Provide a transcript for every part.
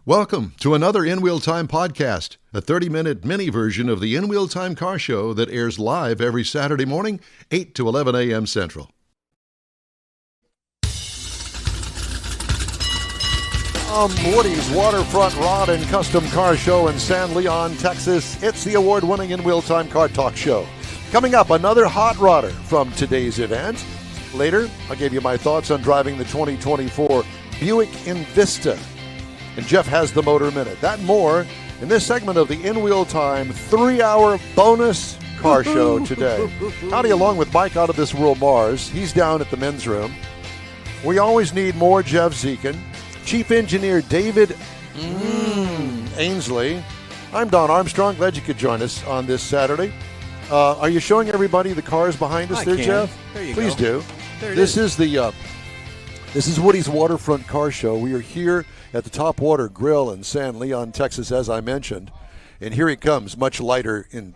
Welcome to another In Wheel Time podcast, a 30-minute mini version of the In Wheel Time car show that airs live every Saturday morning, 8 to 11 a.m. Central. Woody's Waterfront Rod and Custom Car Show in San Leon, Texas. It's the award-winning In Wheel Time Car Talk Show. Coming up, another hot rodder from today's event. Later, I'll give you my thoughts on driving the 2024 Buick Envista. And Jeff has the Motor Minute. That and more in this segment of the In Wheel Time 3-hour bonus car show today. Howdy, along with Mike out of this world Mars. He's down at the men's room. We always need more Jeff Zekin. Chief Engineer David Ainsley. I'm Don Armstrong. Glad you could join us on this Saturday. Are you showing everybody the cars behind us there, Jeff? There you Please go. do. There it This is. is this is Woody's Waterfront Car Show. We are here at the Topwater Grill in San Leon, Texas, as I mentioned. And here he comes, much lighter in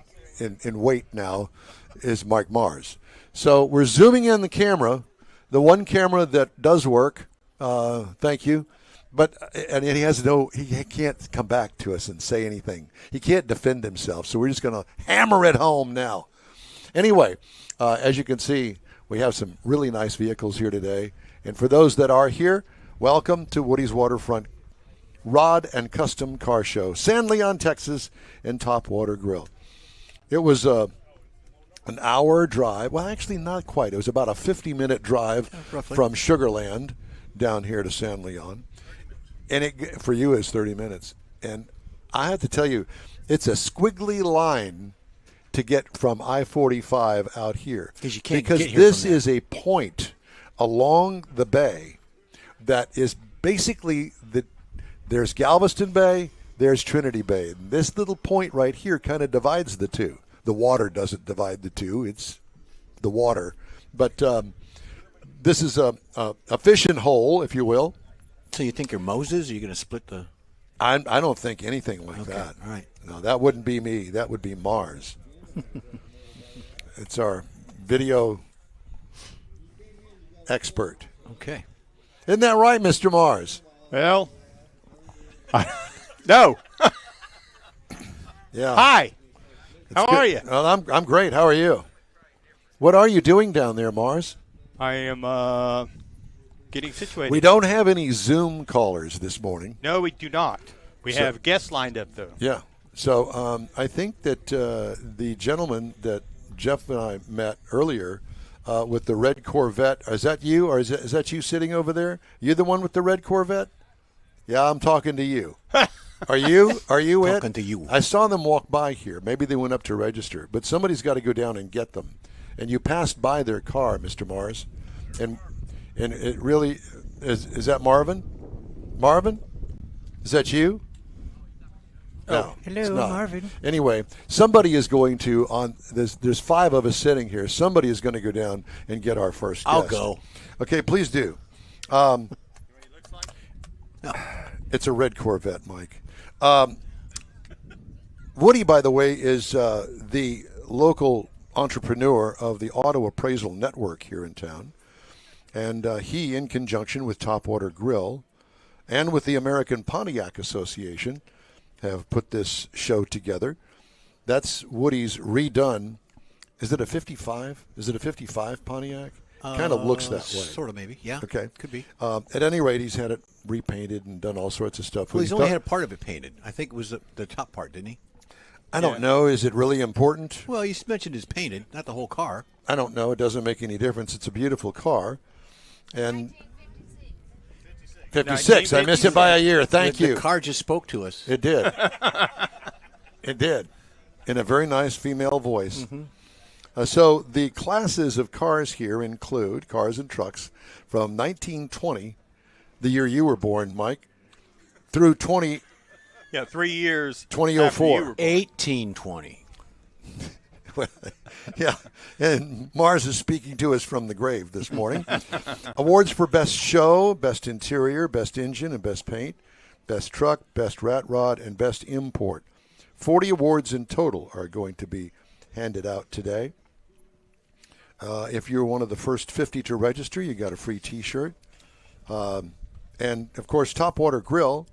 weight now, is Mike Mars. So we're zooming in the camera, the one camera that does work. Thank you. But and he can't come back to us and say anything. He can't defend himself. So we're just going to hammer it home now. Anyway, as you can see, we have some really nice vehicles here today. And for those that are here, welcome to Woody's Waterfront Rod and Custom Car Show, San Leon, Texas, and Topwater Grill. It was an hour drive. Well, actually, not quite. It was about a 50-minute drive from Sugar Land down here to San Leon. And it for you is 30 minutes. And I have to tell you, it's a squiggly line to get from I-45 out here. Because this is a point along the bay that is basically there's Galveston Bay, there's Trinity Bay. And this little point right here kind of divides the two. The water doesn't divide the two. It's the water. But this is a fishing hole, if you will. So you think you're Moses? Are you going to split the... I don't think anything like that. All right. No, that wouldn't be me. That would be Mars. It's our video expert. Okay. Isn't that right, Mr. Mars? Well, no. Yeah. Hi. It's How good. are you? Well, I'm great. How are you? What are you doing down there, Mars? I am getting situated. We don't have any Zoom callers this morning. No, we do not. We have guests lined up, though. Yeah. So I think that the gentleman that Jeff and I met earlier with the red Corvette, is that you, or is that you sitting over there? You the one with the red Corvette? Yeah, I'm talking to you. Are you? Are you it? Talking to you. I saw them walk by here. Maybe they went up to register, but somebody's got to go down and get them. And you passed by their car, Mr. Mars, and it really is that Marvin? Marvin? Is that you? No, hello, it's not. Marvin. Anyway, somebody is going to there's 5 of us sitting here. Somebody is going to go down and get our first guest. I'll go. Okay, please do. It's a red Corvette, Mike. Woody, by the way, is the local entrepreneur of the Auto Appraisal Network here in town. And he, in conjunction with Topwater Grill and with the American Pontiac Association, have put this show together. That's Woody's redone. Is it a 55? Is it a 55 Pontiac? Kind of looks that way. Sort of, maybe. Yeah. Okay. Could be. At any rate, he's had it repainted and done all sorts of stuff. Well, he's only had a part of it painted. I think it was the top part, didn't he? I don't know. Is it really important? Well, you mentioned it's painted, not the whole car. I don't know. It doesn't make any difference. It's a beautiful car. And 56. I missed it by a year. Thank you. The car just spoke to us. It did. It did. In a very nice female voice. Mm-hmm. So the classes of cars here include cars and trucks from 1920, the year you were born, Mike, through 20. Yeah, 3 years. 2004. 1820. Yeah, and Mars is speaking to us from the grave this morning. Awards for Best Show, Best Interior, Best Engine, and Best Paint, Best Truck, Best Rat Rod, and Best Import. 40 awards in total are going to be handed out today. If you're one of the first 50 to register, you got a free T-shirt. And, of course, Topwater Grill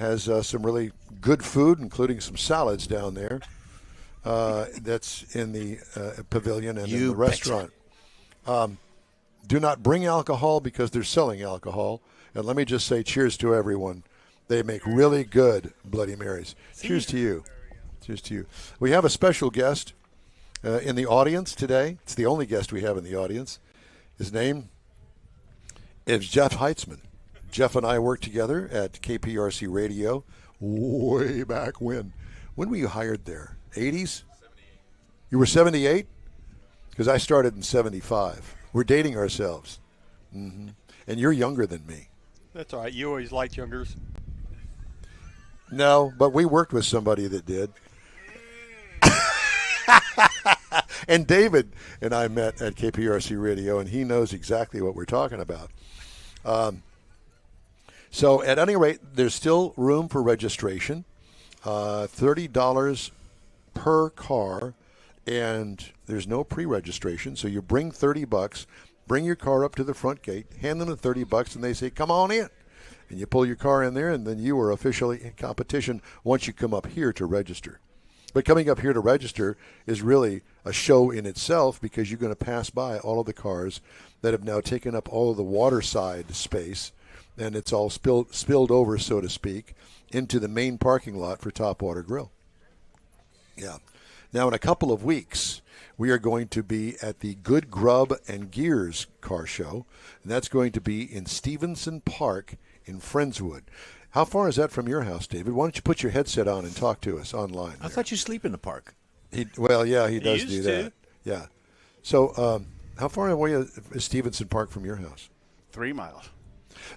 has some really good food, including some salads down there. That's in the pavilion and in the restaurant. Do not bring alcohol because they're selling alcohol. And let me just say cheers to everyone. They make really good Bloody Marys. Cheers to you. Cheers to you. We have a special guest in the audience today. It's the only guest we have in the audience. His name is Jeff Heitzman. Jeff and I worked together at KPRC Radio way back when. When were you hired there? 80s? 78. You were 78? Because I started in 75. We're dating ourselves. Mm-hmm. And you're younger than me. That's all right. You always liked youngers. No, but we worked with somebody that did. And David and I met at KPRC Radio, and he knows exactly what we're talking about. So at any rate, there's still room for registration, $30 per car, and there's no pre-registration. So you bring $30, bring your car up to the front gate, hand them the $30, and they say, come on in. And you pull your car in there, and then you are officially in competition once you come up here to register. But coming up here to register is really a show in itself because you're going to pass by all of the cars that have now taken up all of the waterside space, and it's all spilled over, so to speak, into the main parking lot for Topwater Grill. Yeah. Now, in a couple of weeks, we are going to be at the Good Grub and Gears car show, and that's going to be in Stevenson Park in Friendswood. How far is that from your house, David? Why don't you put your headset on and talk to us online? I thought you sleep in the park. He does do that. Yeah. So how far away is Stevenson Park from your house? 3 miles.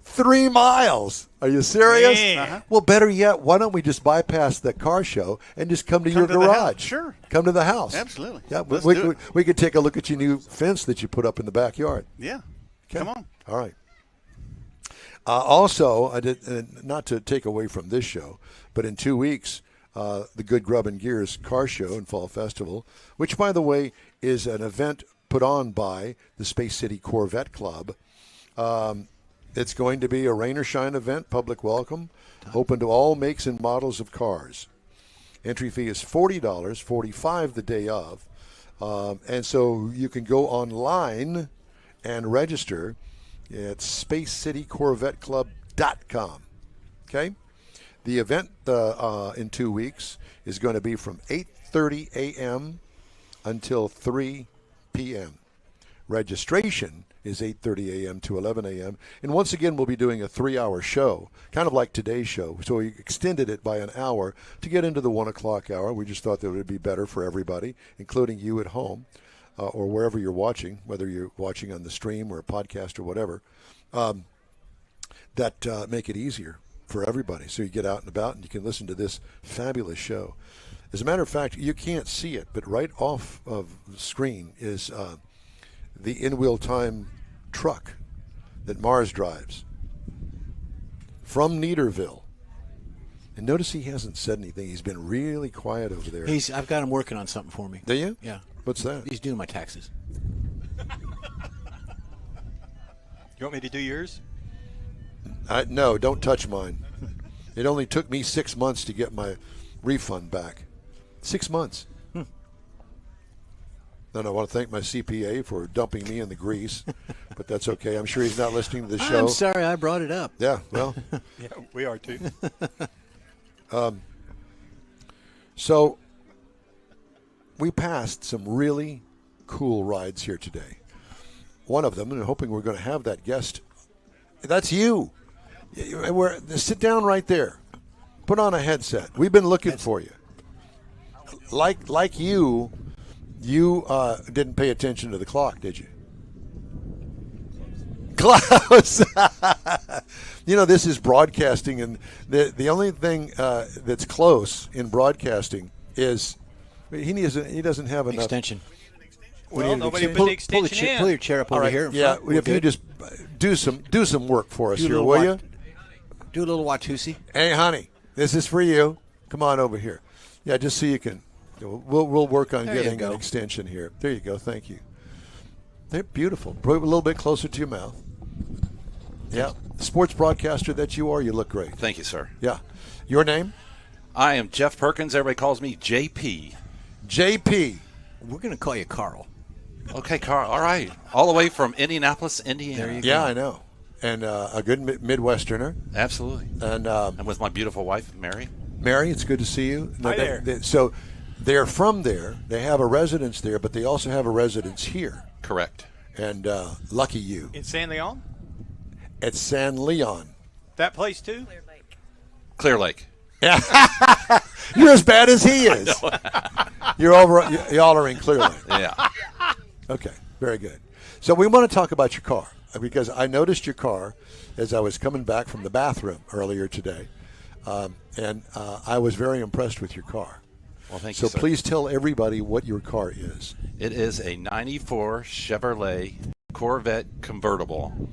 3 miles? Are you serious? Uh-huh. Well, better yet, why don't we just bypass the car show and just come to your to the house. garage? Sure. Come to the house. Absolutely. Yeah, Let's do it. we could take a look at your new fence that you put up in the backyard. Yeah. Okay. Come on. All right. Also, I did not to take away from this show, but in 2 weeks, the Good Grub and Gears car show and fall festival, which, by the way, is an event put on by the Space City Corvette Club. It's going to be a rain or shine event, public welcome, open to all makes and models of cars. Entry fee is $40, $45 the day of, and so you can go online and register at spacecitycorvetteclub.com. Okay? The event in 2 weeks is going to be from 8:30 a.m. until 3 p.m. Registration is 8:30 a.m. to 11 a.m. And once again, we'll be doing a 3-hour show, kind of like today's show. So we extended it by an hour to get into the 1 o'clock hour. We just thought that it would be better for everybody, including you at home. Or wherever you're watching, whether you're watching on the stream or a podcast or whatever, that make it easier for everybody. So you get out and about and you can listen to this fabulous show. As a matter of fact, you can't see it, but right off of the screen is the in-wheel time truck that Mars drives from Neaterville. And notice he hasn't said anything. He's been really quiet over there. I've got him working on something for me. Do you? Yeah. What's that? He's doing my taxes. You want me to do yours? No, don't touch mine. It only took me 6 months to get my refund back. 6 months. And I want to thank my CPA for dumping me in the grease, but that's okay. I'm sure he's not listening to the show. I'm sorry I brought it up. Yeah, well. Yeah, we are too. So we passed some really cool rides here today. One of them, and I'm hoping we're going to have that guest. That's you. Sit down right there. Put on a headset. We've been looking for you. Like you didn't pay attention to the clock, did you? Close. This is broadcasting, and the only thing that's close in broadcasting is he doesn't have enough Extension. Well, nobody put the extension in. Pull your chair up over here. Yeah, We're if you good. just do some work for us Do a here, little will you? Do a little Watusi. Hey, honey, this is for you. Come on over here. Yeah, just so you can. We'll work on There you getting go. an extension here. There you go. Thank you. They're beautiful. Put it a little bit closer to your mouth. Yeah. sports broadcaster that you are, you look great. Thank you, sir. Yeah. Your name? I am Jeff Perkins. Everybody calls me JP. JP. We're going to call you Carl. Okay, Carl. All right. All the way from Indianapolis, Indiana. There you go. Yeah, I know. And a good Midwesterner. Absolutely. And I'm with my beautiful wife, Mary. Mary, it's good to see you. Hi there. So they're from there. They have a residence there, but they also have a residence here. Correct. And lucky you. In San Leon? At San Leon. That place too? Clear Lake. You're as bad as he is. Y'all are in Clear Lake. Yeah. Okay, very good. So we want to talk about your car because I noticed your car as I was coming back from the bathroom earlier today, and I was very impressed with your car. Well, thank So you, sir. please tell everybody what your car is. It is a 94 Chevrolet Corvette convertible.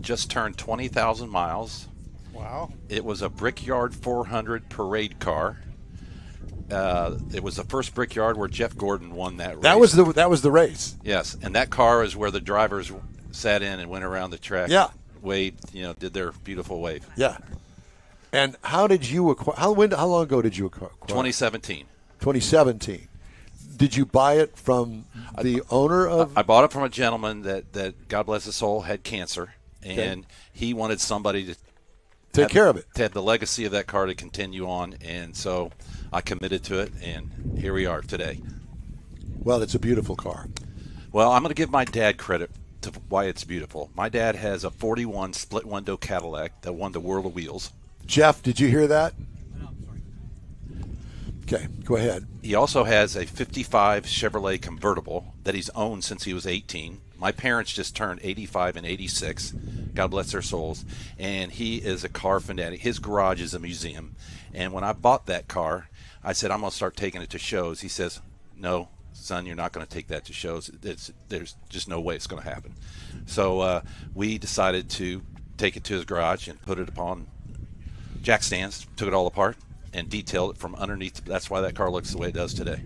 Just turned 20,000 miles. Wow. It was a Brickyard 400 parade car. It was the first Brickyard where Jeff Gordon won that race. That was the race. Yes, and that car is where the drivers sat in and went around the track. Yeah. Waved, did their beautiful wave. Yeah. And how did you acquire? How long ago did you acquire? 2017. 2017. Did you buy it from the owner of? I bought it from a gentleman that God bless his soul, had cancer, and he wanted somebody to take care of it. To have the legacy of that car to continue on, and so I committed to it, and here we are today. Well, it's a beautiful car. Well, I'm going to give my dad credit to why it's beautiful. My dad has a 41 split window Cadillac that won the World of Wheels. Jeff, did you hear that? Okay, go ahead. He also has a 55 Chevrolet convertible that he's owned since he was 18. My parents just turned 85 and 86. God bless their souls. And he is a car fanatic. His garage is a museum. And when I bought that car, I said, I'm going to start taking it to shows. He says, no, son, you're not going to take that to shows. There's just no way it's going to happen. So we decided to take it to his garage and put it upon jack stands, took it all apart, and detailed it from underneath. That's why that car looks the way it does today.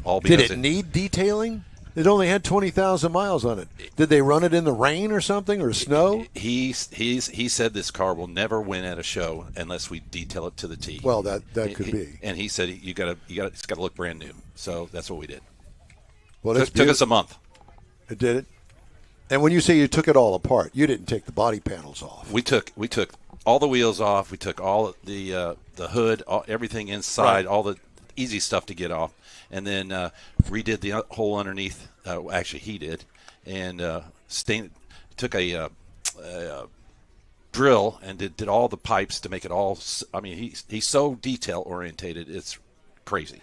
All because Did it need detailing? It only had 20,000 miles on it. Did they run it in the rain or something, or snow? He said this car will never win at a show unless we detail it to the T. Well, that could be. And he said it's got to look brand new. So that's what we did. Well, took us a month. It did it. And when you say you took it all apart, you didn't take the body panels off. We took all the wheels off. We took all the hood, everything inside, Right. all the easy stuff to get off, and then redid the whole underneath. Actually, he did, and took a drill and did all the pipes to make it all. I mean, he's so detail orientated. It's crazy.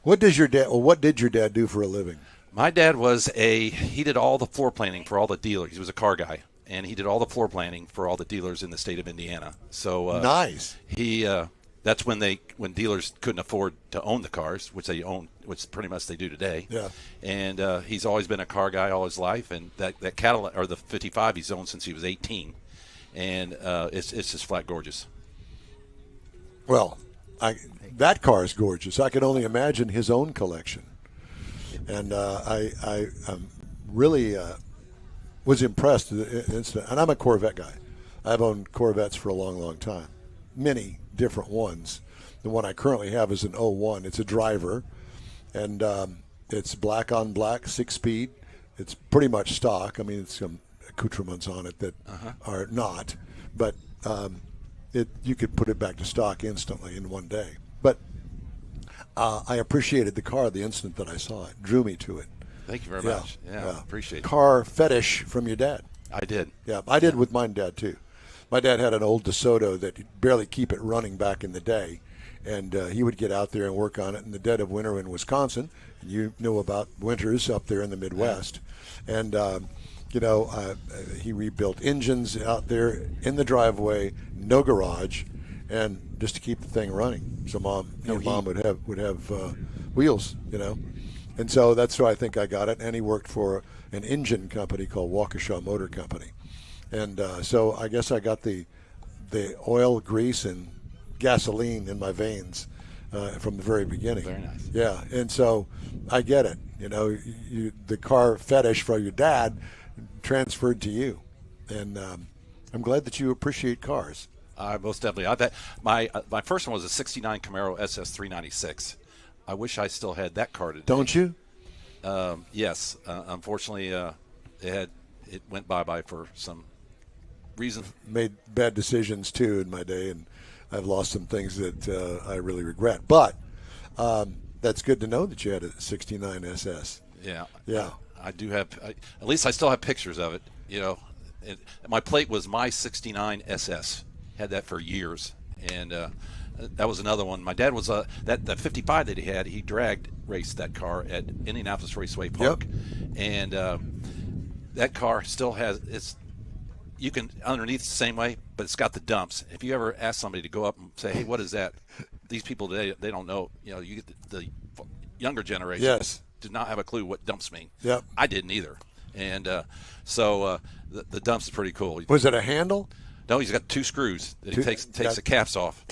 What did your dad do for a living? My dad he did all the floor planning for all the dealers. He was a car guy, and he did all the floor planning for all the dealers in the state of Indiana. So nice. That's when dealers couldn't afford to own the cars, which they own, which pretty much they do today. Yeah. And he's always been a car guy all his life, and that Cadillac or the 55 he's owned since he was 18, and it's just flat gorgeous. Well, that car is gorgeous. I can only imagine his own collection, and I really was impressed with the incident. And I'm a Corvette guy. I've owned Corvettes for a long, long time, many different ones. The one I currently have is an 01. It's a driver, and it's black on black, 6-speed. It's pretty much stock. I mean, it's some accoutrements on it that are not, but you could put it back to stock instantly in one day. But I appreciated the car the instant that I saw it. Drew me to it. Thank you very much. Yeah, appreciate it. Car fetish from your dad. I did. Yeah, I did with my dad too. My dad had an old DeSoto that he'd barely keep it running back in the day, and he would get out there and work on it in the dead of winter in Wisconsin. And you know about winters up there in the Midwest. And, he rebuilt engines out there in the driveway, no garage, and just to keep the thing running. So mom would have wheels, And so that's why I think I got it. And he worked for an engine company called Waukesha Motor Company. And so I guess I got the oil, grease, and gasoline in my veins from the very beginning. Very nice. Yeah, and so I get it. The car fetish from your dad transferred to you, and I'm glad that you appreciate cars. Most definitely. I've had, my first one was a '69 Camaro SS 396. I wish I still had that car today. Don't you? Yes. Unfortunately, it went bye-bye for some reason. Made bad decisions, too, in my day, and I've lost some things that I really regret. But that's good to know that you had a 69 SS. Yeah. Yeah. I do have, at least I still have pictures of it. You know, my plate was my 69 SS. Had that for years. And that was another one. My dad was, that 55 that he had, he drag raced that car at Indianapolis Raceway Park. Yep. And that car still has, you can underneath the same way, but it's got the dumps. If you ever ask somebody to go up and say, hey, what is that? These people today, they don't know. You know, you get the younger generation. Yes. Did not have a clue what dumps mean. Yep. I didn't either. And so the dumps is pretty cool. Was it a handle? No, he's got two screws that he takes the caps off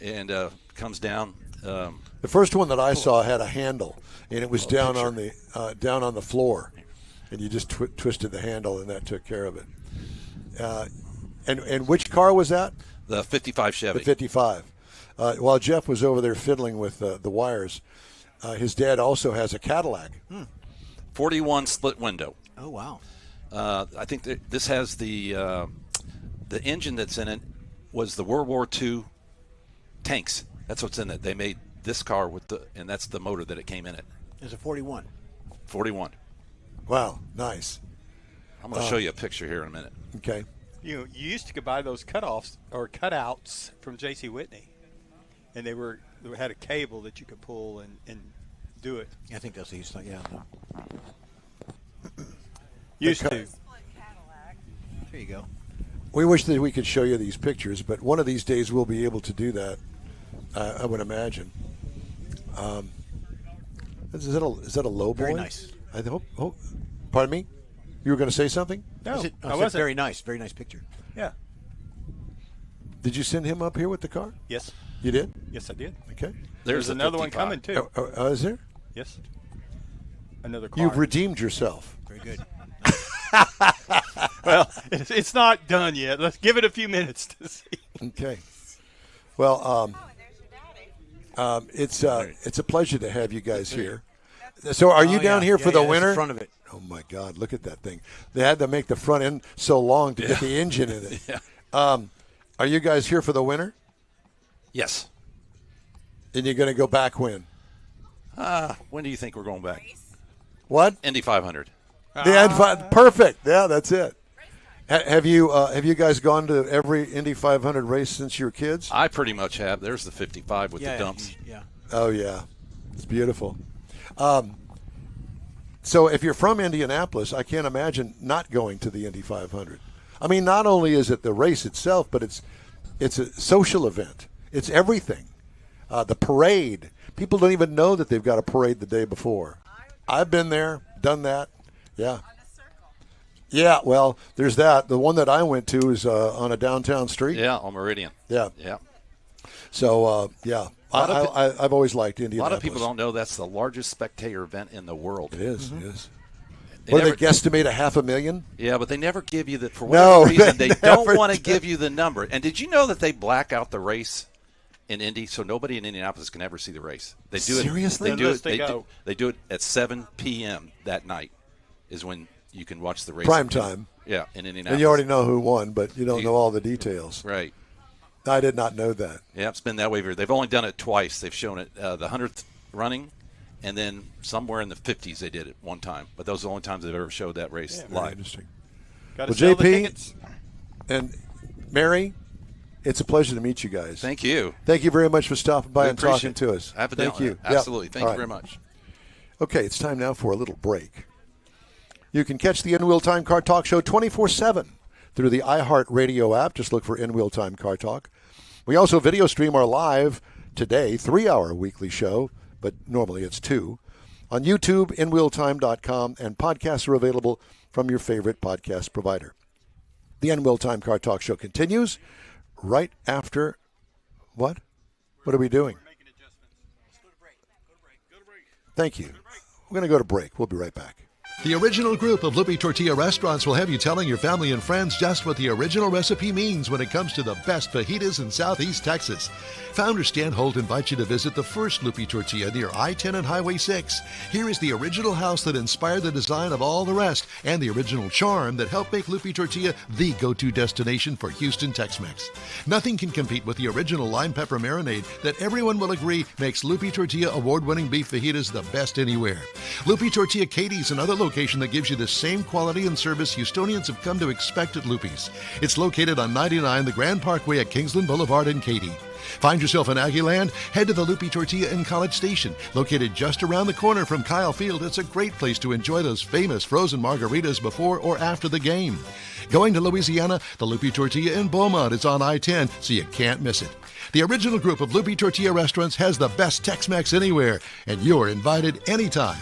and comes down. The first one that I saw had a handle, and it was down on the floor, and you just twisted the handle, and that took care of it. And which car was that? The 55 Chevy. The 55. While Jeff was over there fiddling with the wires, his dad also has a Cadillac. 41 split window. Oh, wow. I think this has the engine that's in it was the World War II tanks. That's what's in it. They made this car and that's the motor that it came in it. It's a 41. 41. Wow, nice. I'm going to show you a picture here in a minute. Okay. You used to buy those cutoffs or cutouts from J.C. Whitney, and they had a cable that you could pull and do it. I think that's the East. Yeah. Used to. There you go. We wish that we could show you these pictures, but one of these days we'll be able to do that. I would imagine. Is that a low boy? Very nice. I hope. Pardon me? You were going to say something? No, I wasn't. Very nice. Very nice picture. Yeah. Did you send him up here with the car? Yes. You did? Yes, I did. Okay. There's another one 55. coming too. Is there? Yes. Another car. You've redeemed yourself. Very good. Well, it's not done yet. Let's give it a few minutes to see. Okay. Well, it's a pleasure to have you guys here. So, are you down here for the winter? The front of it. Oh my God! Look at that thing. They had to make the front end so long to get the engine in it. Yeah. Are you guys here for the winter? Yes. And you're going to go back when? When do you think we're going back? What? Indy 500. Perfect. Yeah, that's it. Have you guys gone to every Indy 500 race since you were kids? I pretty much have. There's the 55 with the dumps. Yeah. Oh yeah, it's beautiful. So if you're from Indianapolis, I can't imagine not going to the Indy 500. I mean, not only is it the race itself, but it's a social event. It's everything. The parade. People don't even know that they've got a parade the day before. I've been there, done that. Yeah. Yeah, well, there's that. The one that I went to is on a downtown street. Yeah, on Meridian. Yeah. Yeah. So, yeah. I've always liked A Indianapolis. lot of people don't know that's the largest spectator event in the world. It is, it is. They What do never- they guesstimate, 500,000? Yeah, but they never give you for No, whatever reason. they They don't never want to do. give you the number. And did you know that they black out the race in Indy, so nobody in Indianapolis can ever see the race? They do Seriously? it. They do Unless it. they They go. do it at 7 p.m. that night. Is when you can watch the race. Prime time. Yeah, in Indianapolis. And you already know who won, but you don't know all the details. Right. I did not know that. Yeah, it's been that way. They've only done it twice. They've shown it the 100th running, and then somewhere in the 50s they did it one time. But those are the only times they've ever showed that race Very live. interesting. Got to Well, sell the JP, tickets. and Mary, it's a pleasure to meet you guys. Thank you. Thank you very much for stopping by We and talking appreciate to it. us. Evidently. Thank you. Absolutely. Yep. Thank All you right. very much. Okay, it's time now for a little break. You can catch the In Wheel Time Car Talk Show 24/7 through the iHeart Radio app. Just look for In Wheel Time Car Talk. We also video stream our live today 3-hour weekly show, but normally it's 2, on YouTube, inwheeltime.com, and podcasts are available from your favorite podcast provider. The In Wheel Time Car Talk Show continues right after what? What are we doing? Thank you. We're going to go to break. We'll be right back. The original group of Lupe Tortilla restaurants will have you telling your family and friends just what the original recipe means when it comes to the best fajitas in Southeast Texas. Founder Stan Holt invites you to visit the first Lupe Tortilla near I-10 and Highway 6. Here is the original house that inspired the design of all the rest and the original charm that helped make Lupe Tortilla the go-to destination for Houston Tex-Mex. Nothing can compete with the original lime pepper marinade that everyone will agree makes Lupe Tortilla award-winning beef fajitas the best anywhere. Lupe Tortilla Katie's another location that gives you the same quality and service Houstonians have come to expect at Lupe's. It's located on 99 the Grand Parkway at Kingsland Boulevard in Katy. Find yourself in Aggieland? Head to the Lupe Tortilla in College Station. Located just around the corner from Kyle Field, it's a great place to enjoy those famous frozen margaritas before or after the game. Going to Louisiana, the Lupe Tortilla in Beaumont is on I-10, so you can't miss it. The original group of Lupe Tortilla restaurants has the best Tex-Mex anywhere, and you're invited anytime.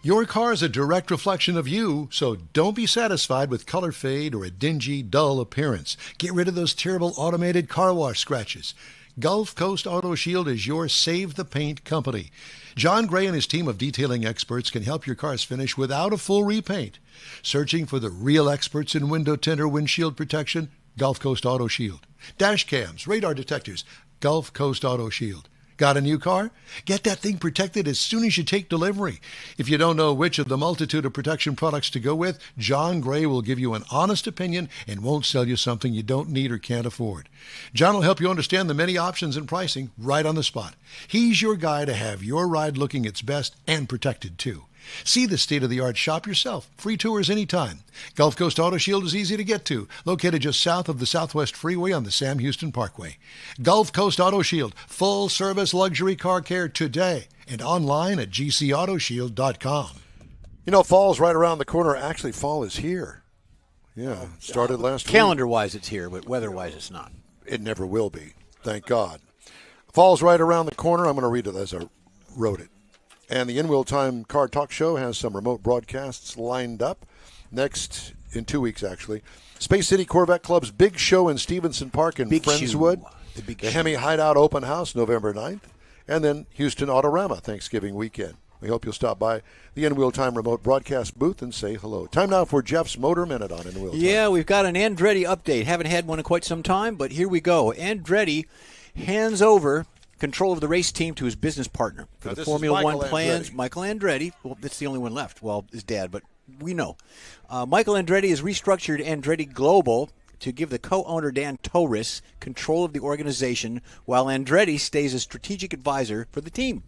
Your car is a direct reflection of you, so don't be satisfied with color fade or a dingy, dull appearance. Get rid of those terrible automated car wash scratches. Gulf Coast Auto Shield is your Save the Paint company. John Gray and his team of detailing experts can help your cars finish without a full repaint. Searching for the real experts in window tint or windshield protection? Gulf Coast Auto Shield. Dash cams, radar detectors, Gulf Coast Auto Shield. Got a new car? Get that thing protected as soon as you take delivery. If you don't know which of the multitude of protection products to go with, John Gray will give you an honest opinion and won't sell you something you don't need or can't afford. John will help you understand the many options and pricing right on the spot. He's your guy to have your ride looking its best and protected too. See the state-of-the-art shop yourself. Free tours anytime. Gulf Coast Auto Shield is easy to get to, located just south of the Southwest Freeway on the Sam Houston Parkway. Gulf Coast Auto Shield, full-service luxury car care today, and online at gcautoshield.com. You know, fall's right around the corner. Actually, fall is here. Yeah, it started last week. Calendar-wise, it's here, but weather-wise, it's not. It never will be, thank God. Fall's right around the corner. I'm going to read it as I wrote it. And the In Wheel Time Car Talk Show has some remote broadcasts lined up. Next, in 2 weeks, actually, Space City Corvette Club's big show in Stevenson Park in Friendswood. The Hemi Hideout Open House, November 9th. And then Houston Autorama, Thanksgiving weekend. We hope you'll stop by the In Wheel Time remote broadcast booth and say hello. Time now for Jeff's Motor Minute on In Wheel Time. Yeah, we've got an Andretti update. Haven't had one in quite some time, but here we go. Andretti hands over control of the race team to his business partner for the Formula One plans. Michael Andretti. Well, that's the only one left. Well, his dad, but we know. Michael Andretti has restructured Andretti Global to give the co-owner Dan Torres control of the organization, while Andretti stays a strategic advisor for the team.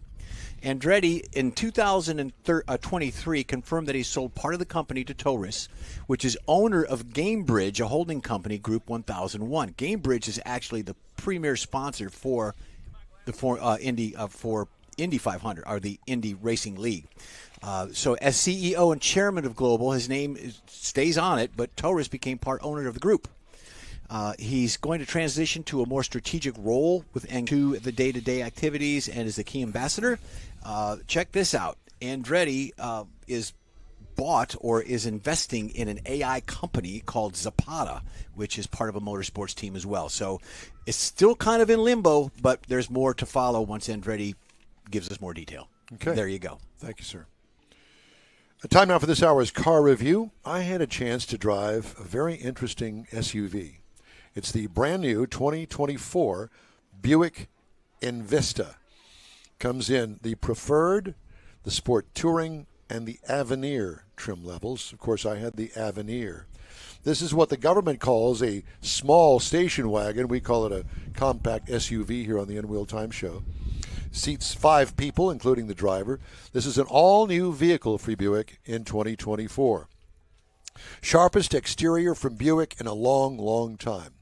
Andretti, in 2023, confirmed that he sold part of the company to Torres, which is owner of GameBridge, a holding company, Group 1001. GameBridge is actually the premier sponsor for the Indy 500, or the Indy Racing League. So as CEO and chairman of Global, his name stays on it, but Torres became part owner of the group. He's going to transition to a more strategic role to the day-to-day activities and is the key ambassador. Check this out. Andretti is bought or is investing in an AI company called Zapata, which is part of a motorsports team as well. So it's still kind of in limbo, but there's more to follow once Andretti gives us more detail. Okay. There you go. Thank you, sir. The time now for this hour's car review. I had a chance to drive a very interesting SUV. It's the brand new 2024 Buick Envista. Comes in the Preferred, the Sport Touring, and the Avenir trim levels. Of course, I had the Avenir. This is what the government calls a small station wagon. We call it a compact SUV here on the In Wheel Time Show. Seats 5 people, including the driver. This is an all-new vehicle for Buick in 2024. Sharpest exterior from Buick in a long, long time.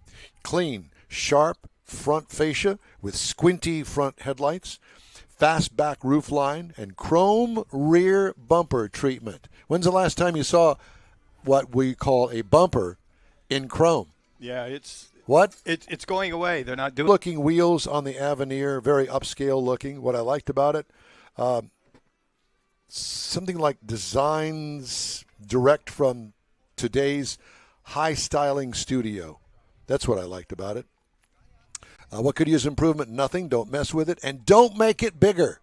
Clean, sharp front fascia with squinty front headlights, fastback roof line, and chrome rear bumper treatment. When's the last time you saw what we call a bumper in chrome? Yeah, it's going away. They're not doing looking wheels on the Avenir, very upscale looking. What I liked about it, something like designs direct from today's high styling studio. That's what I liked about it. What could use improvement? Nothing. Don't mess with it. And don't make it bigger.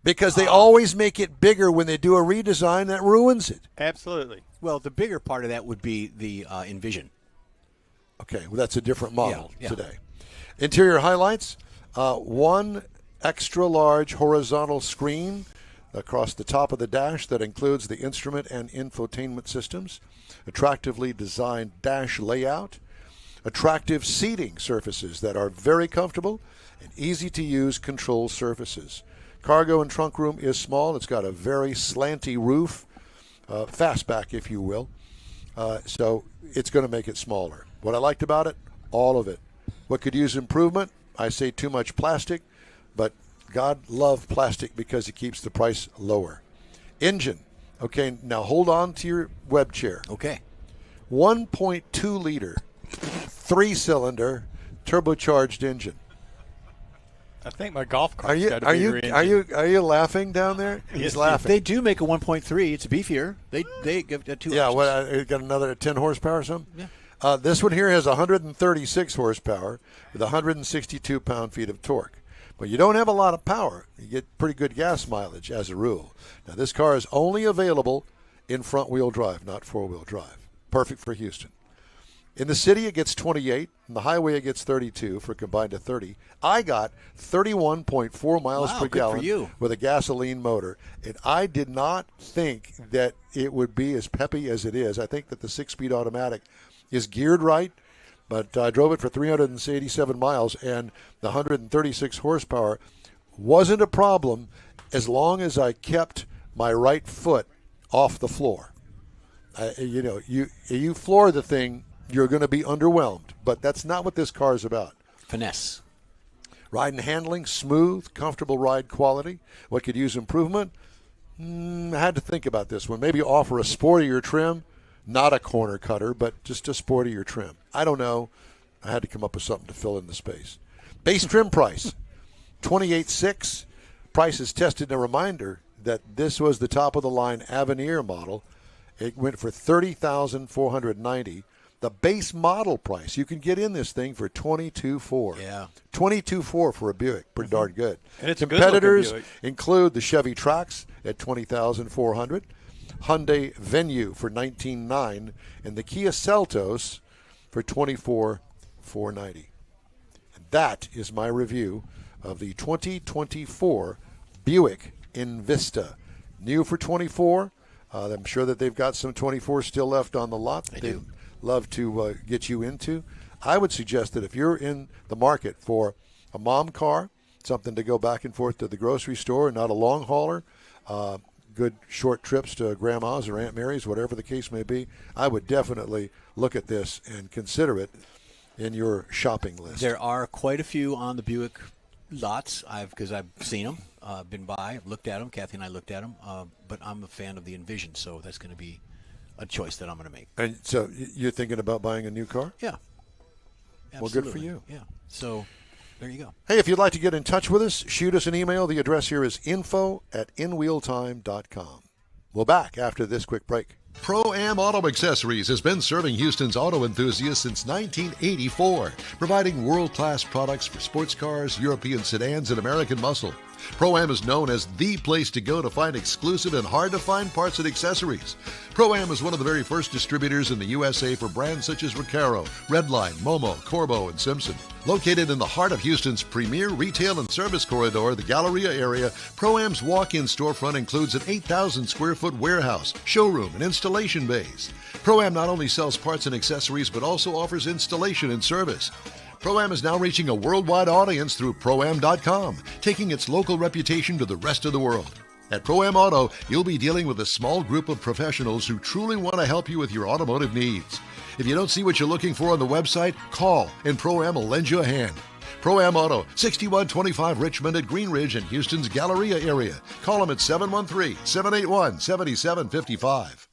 Because they always make it bigger when they do a redesign that ruins it. Absolutely. Well, the bigger part of that would be the Envision. Okay, well, that's a different model Yeah. today. Interior highlights, one extra large horizontal screen across the top of the dash that includes the instrument and infotainment systems, attractively designed dash layout, attractive seating surfaces that are very comfortable, and easy to use control surfaces. Cargo and trunk room is small. It's got a very slanty roof, fastback if you will, so it's going to make it smaller. What I liked about it, all of it. What could use improvement? I say too much plastic, but God love plastic because it keeps the price lower. Engine. Okay, now hold on to your web chair. Okay. 1.2 liter, 3-cylinder, turbocharged engine. I think my golf Are cart's you got a are bigger you engine. are you laughing down there? He's laughing. They do make a 1.3. It's beefier. They give it 2 Yeah, options. what? Got another 10 horsepower or something? Yeah. This one here has 136 horsepower with 162 pound-feet of torque. But you don't have a lot of power. You get pretty good gas mileage as a rule. Now, this car is only available in front-wheel drive, not four-wheel drive. Perfect for Houston. In the city, it gets 28. On the highway, it gets 32 for combined to 30. I got 31.4 miles per Wow, good for gallon you. with a gasoline motor. And I did not think that it would be as peppy as it is. I think that the 6-speed automatic is geared right, but I drove it for 387 miles, and the 136 horsepower wasn't a problem as long as I kept my right foot off the floor. You floor the thing, you're going to be underwhelmed, but that's not what this car is about. Finesse. Ride and handling, smooth, comfortable ride quality. What could use improvement? I had to think about this one. Maybe offer a sportier trim, not a corner cutter, but just a sportier trim. I don't know. I had to come up with something to fill in the space. Base trim price, $28,600. Price is tested. A reminder that this was the top-of-the-line Avenir model. It went for $30,490. The base model price, you can get in this thing for $22,400. Yeah. $22,400 for a Buick. Pretty darn good. And it's a Competitors good-looking Buick. include the Chevy Trax at $20,400, Hyundai Venue for $19,900, and the Kia Seltos for $24,490. And that is my review of the 2024 Buick Envista. New for $24,000. I'm sure that they've got some 24 still left on the lot. They do. Love to get you into. I would suggest that if you're in the market for a mom car, something to go back and forth to the grocery store, not a long hauler, good short trips to grandma's or Aunt Mary's, whatever the case may be, I would definitely look at this and consider it in your shopping list. There are quite a few on the Buick lots because I've seen them, been by, looked at them. Kathy and I looked at them, but I'm a fan of the Envision, so that's going to be a choice that I'm going to make. And so you're thinking about buying a new car? Yeah. Well, good for Absolutely. you. Yeah. So there you go. Hey, if you'd like to get in touch with us, shoot us an email. The address here is info@inwheeltime.com. We'll back after this quick break. Pro-Am Auto Accessories has been serving Houston's auto enthusiasts since 1984, providing world-class products for sports cars, European sedans, and American muscle. Pro-Am is known as the place to go to find exclusive and hard-to-find parts and accessories. Pro-Am is one of the very first distributors in the USA for brands such as Recaro, Redline, Momo, Corbo, and Simpson. Located in the heart of Houston's premier retail and service corridor, the Galleria area, Pro-Am's walk-in storefront includes an 8,000-square-foot warehouse, showroom, and installation bays. Pro-Am not only sells parts and accessories, but also offers installation and service. Pro-Am is now reaching a worldwide audience through Pro-Am.com, taking its local reputation to the rest of the world. At Pro-Am Auto, you'll be dealing with a small group of professionals who truly want to help you with your automotive needs. If you don't see what you're looking for on the website, call and Pro-Am will lend you a hand. Pro-Am Auto, 6125 Richmond at Green Ridge in Houston's Galleria area. Call them at 713-781-7755.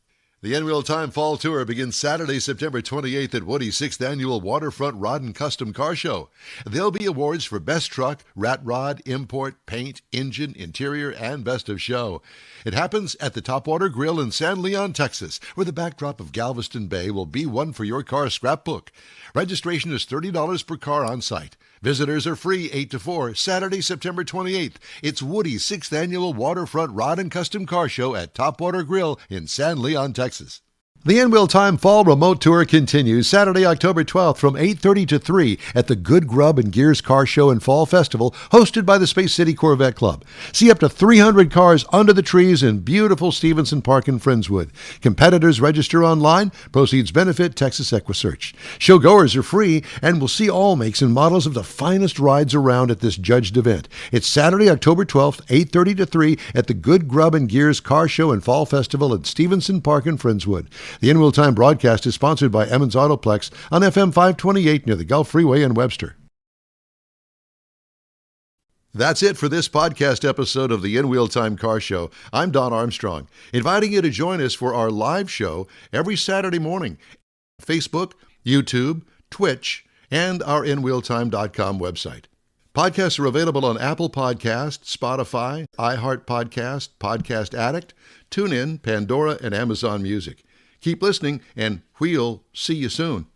The N-Wheel Time Fall Tour begins Saturday, September 28th at Woody's 6th Annual Waterfront Rod and Custom Car Show. There'll be awards for Best Truck, Rat Rod, Import, Paint, Engine, Interior, and Best of Show. It happens at the Topwater Grill in San Leon, Texas, where the backdrop of Galveston Bay will be one for your car scrapbook. Registration is $30 per car on site. Visitors are free 8 to 4, Saturday, September 28th. It's Woody's 6th Annual Waterfront Rod and Custom Car Show at Topwater Grill in San Leon, Texas. The N-Wheel Time Fall Remote Tour continues Saturday, October 12th from 8:30 to 3 at the Good Grub and Gears Car Show and Fall Festival, hosted by the Space City Corvette Club. See up to 300 cars under the trees in beautiful Stevenson Park in Friendswood. Competitors register online. Proceeds benefit Texas EquiSearch. Showgoers are free and will see all makes and models of the finest rides around at this judged event. It's Saturday, October 12th, 8:30 to 3 at the Good Grub and Gears Car Show and Fall Festival at Stevenson Park in Friendswood. The N-Wheel Time broadcast is sponsored by Emmons Autoplex on FM 528 near the Gulf Freeway in Webster. That's it for this podcast episode of the N-Wheel Time Car Show. I'm Don Armstrong, inviting you to join us for our live show every Saturday morning. Facebook, YouTube, Twitch, and our nwheeltime.com website. Podcasts are available on Apple Podcasts, Spotify, iHeart Podcast, Podcast Addict, TuneIn, Pandora, and Amazon Music. Keep listening, and we'll see you soon.